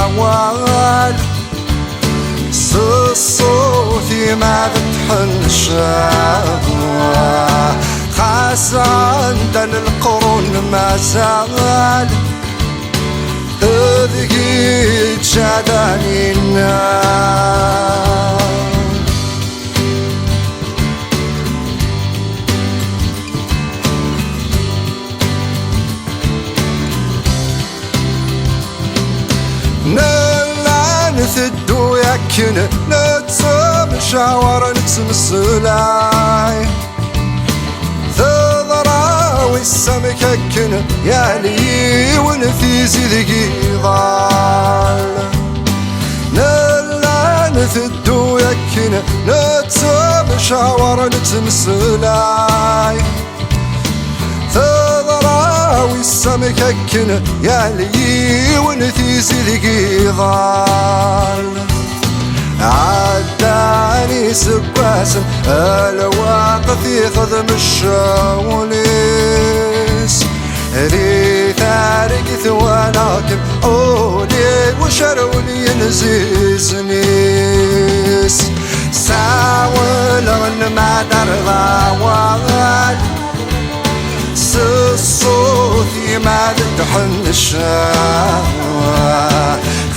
الغوال صوتي ما تحن الشهوة خاص عندن القرون ما زال ذكي تشاداني النار نثدو يكن نتسم شاور نتسم السلاي ثضراوي السمك يكن يالي ونفيزي ذقي ضال نلا نثدو يكن نتسم شاور نتسم السلاي ثضراوي السمك يكن يالي ونفيزي ذقي ضال عداني سباسم الواقف يخدم الشاوليس ري ثارق ثواناكم عودي وشروني ينزيزنيس ساول غن ما درغاوال صوتي ما تحن الشهوة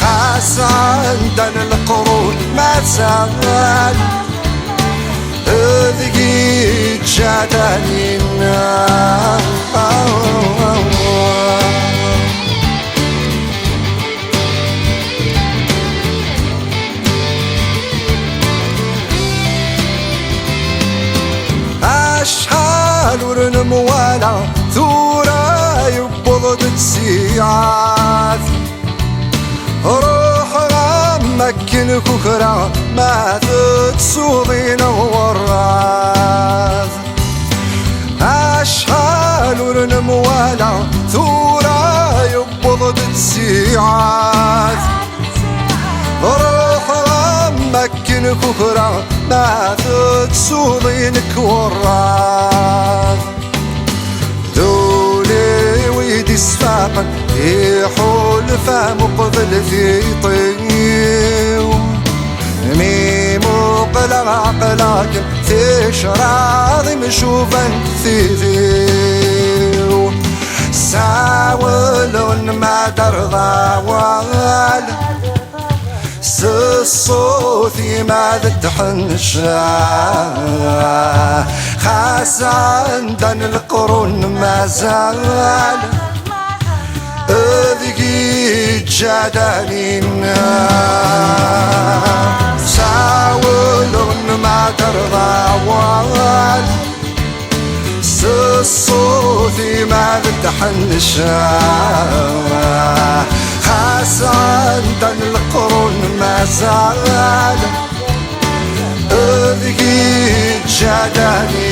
خاص عندن القرون ما تزال ذقي تشاداني النار أشحال ورنموالا ثورا يبضد تسيعات روح غمكن كوكرا ما تتصوضين وراث أشحال ورنموالا ثورا يبضد تسيعات روح غمكن كوكرا ما تتصوضينك وراث دولي ويدي السفاقا يحول فمقبل في طيو ميمو قلع قلاكم تشراضي مشوفا تثيثيو ساولون ما ترضى وال صوتي ما تحن الشهوة خاص عندن القرون ما زال ذقي تشاداني النار ساولون ما ترضى وال صوتي ما تحن الشهوة خاص عندن القرون ما زال ذقي تشاداني